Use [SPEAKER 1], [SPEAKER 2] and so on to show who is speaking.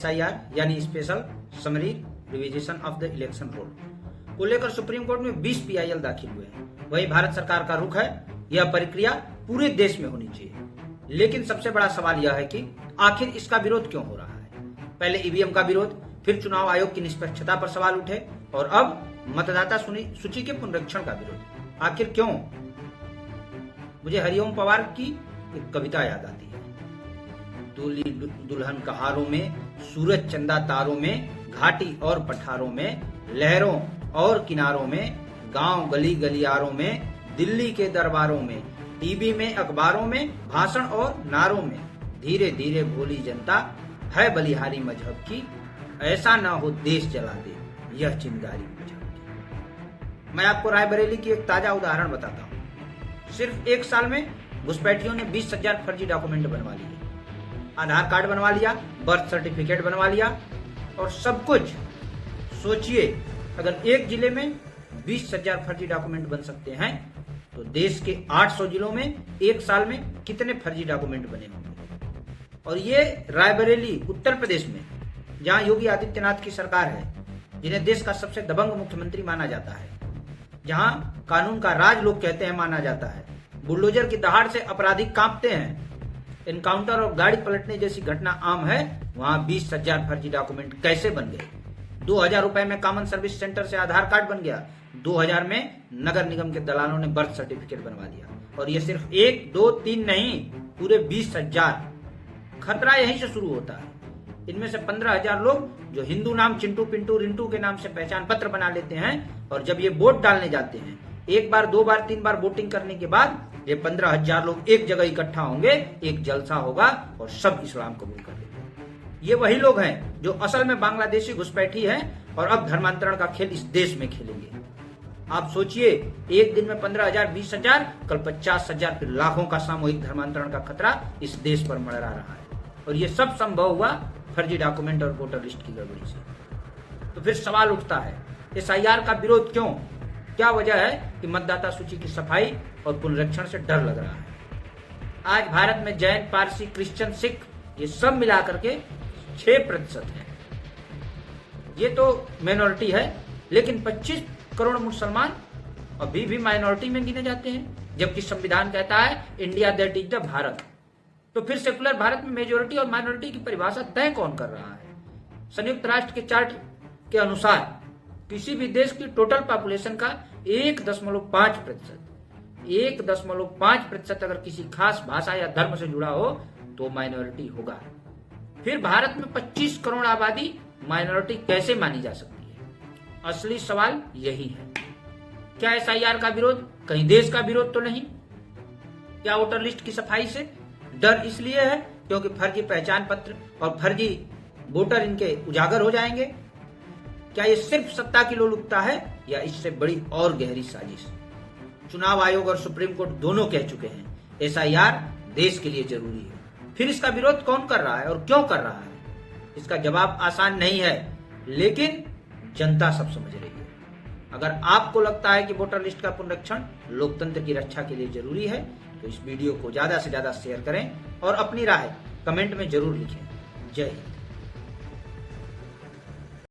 [SPEAKER 1] SIR यानी special summary revision of the election roll को लेकर सुप्रीम कोर्ट में 20 PIL दाखिल हुए हैं। वही भारत सरकार का रुख है यह प्रक्रिया पूरे देश में होनी चाहिए। लेकिन सबसे बड़ा सवाल यह है कि आखिर इसका विरोध क्यों हो रहा है। पहले EVM का विरोध, फिर चुनाव आयोग की निष्पक्षता पर सवाल उठे और अब मतदाता सूची के पुनरीक्षण का विरोध। आखिर क्यों? मुझे हरिओम पवार की एक कविता याद आती है। दूल्ही दुल्हन कहारों में, सूरज चंदा तारों में, घाटी और पठारों में, लहरों और किनारों में, गांव गली गलियारों में, दिल्ली के दरबारों में, टीवी में, अखबारों में, भाषण और नारों में, धीरे धीरे भोली जनता है बलिहारी मजहब की, ऐसा ना हो देश जला दे यह चिंगारी मजहब की। मैं आपको रायबरेली की एक ताजा उदाहरण बताता हूँ। सिर्फ एक साल में घुसपैठियों ने 20,000 फर्जी डॉक्यूमेंट बनवा लिए। आधार कार्ड बनवा लिया, बर्थ सर्टिफिकेट बनवा लिया और सब कुछ। सोचिए, अगर एक जिले में 20,000 फर्जी डॉक्यूमेंट बन सकते हैं तो देश के 800 जिलों में एक साल में कितने फर्जी डॉक्यूमेंट बने होंगे। और ये रायबरेली उत्तर प्रदेश में, जहां योगी आदित्यनाथ की सरकार है, जिन्हें देश का सबसे दबंग मुख्यमंत्री माना जाता है, जहां कानून का राज लोग कहते हैं माना जाता है, बुलडोजर की दहाड़ से अपराधी कांपते हैं, एनकाउंटर और गाड़ी पलटने जैसी घटना आम है, वहां 20,000 फर्जी डॉक्यूमेंट कैसे बन गए। 2,000 रुपए में कॉमन सर्विस सेंटर से आधार कार्ड बन गया, 2,000 में नगर निगम के दलालों ने बर्थ सर्टिफिकेट बनवा दिया। और ये सिर्फ 1, 2, 3 नहीं, पूरे 20,000। खतरा यहीं से शुरू होता है। इनमें से 15,000 लोग जो हिंदू नाम चिंटू पिंटू रिंटू के नाम से पहचान पत्र बना लेते हैं और जब ये वोट डालने जाते हैं, एक बार, 2 बार, 3 बार वोटिंग करने के बाद ये 15,000 लोग एक जगह इकट्ठा होंगे, एक जलसा होगा और सब इस्लाम कबूल कर लेंगे। ये वही लोग हैं जो असल में बांग्लादेशी घुसपैठी हैं और अब धर्मांतरण का खेल इस देश में खेलेंगे। आप सोचिए, एक दिन में 15,000, 20,000, कल 50,000, फिर लाखों का सामूहिक धर्मांतरण का खतरा इस देश पर मंडरा रहा है। और ये सब संभव हुआ फर्जी डॉक्यूमेंट और वोटर लिस्ट की गड़बड़ी से। तो फिर सवाल उठता है, SIR का विरोध क्यों? क्या वजह है कि मतदाता सूची की सफाई और पुनरीक्षण से डर लग रहा है? आज भारत में जैन, पारसी, क्रिश्चियन, सिख ये सब मिलाकर के 6% है। ये तो माइनॉरिटी है, लेकिन 25 करोड़ मुसलमान अभी भी माइनॉरिटी में गिने जाते हैं, जबकि संविधान कहता है India that is the Bharat. तो फिर सेकुलर भारत में मेजोरिटी और माइनॉरिटी की परिभाषा तय कौन कर रहा है? संयुक्त राष्ट्र के चार्ट के अनुसार किसी भी देश की टोटल पॉपुलेशन का 1.5% अगर किसी खास भाषा या धर्म से जुड़ा हो तो माइनॉरिटी होगा। फिर भारत में 25 करोड़ आबादी माइनॉरिटी कैसे मानी जा सकती है? असली सवाल यही है। क्या SIR का विरोध कहीं देश का विरोध तो नहीं? क्या वोटर लिस्ट की सफाई से डर इसलिए है क्योंकि फर्जी पहचान पत्र और फर्जी वोटर इनके उजागर हो जाएंगे? क्या ये सिर्फ सत्ता की लोलुपता है या इससे बड़ी और गहरी साजिश? चुनाव आयोग और सुप्रीम कोर्ट दोनों कह चुके हैं SIR देश के लिए जरूरी है। फिर इसका विरोध कौन कर रहा है और क्यों कर रहा है? इसका जवाब आसान नहीं है, लेकिन जनता सब समझ रही है। अगर आपको लगता है कि वोटर लिस्ट का पुनरीक्षण लोकतंत्र की रक्षा के लिए जरूरी है तो इस वीडियो को ज्यादा से ज्यादा शेयर करें और अपनी राय कमेंट में जरूर लिखें। जय हिंद।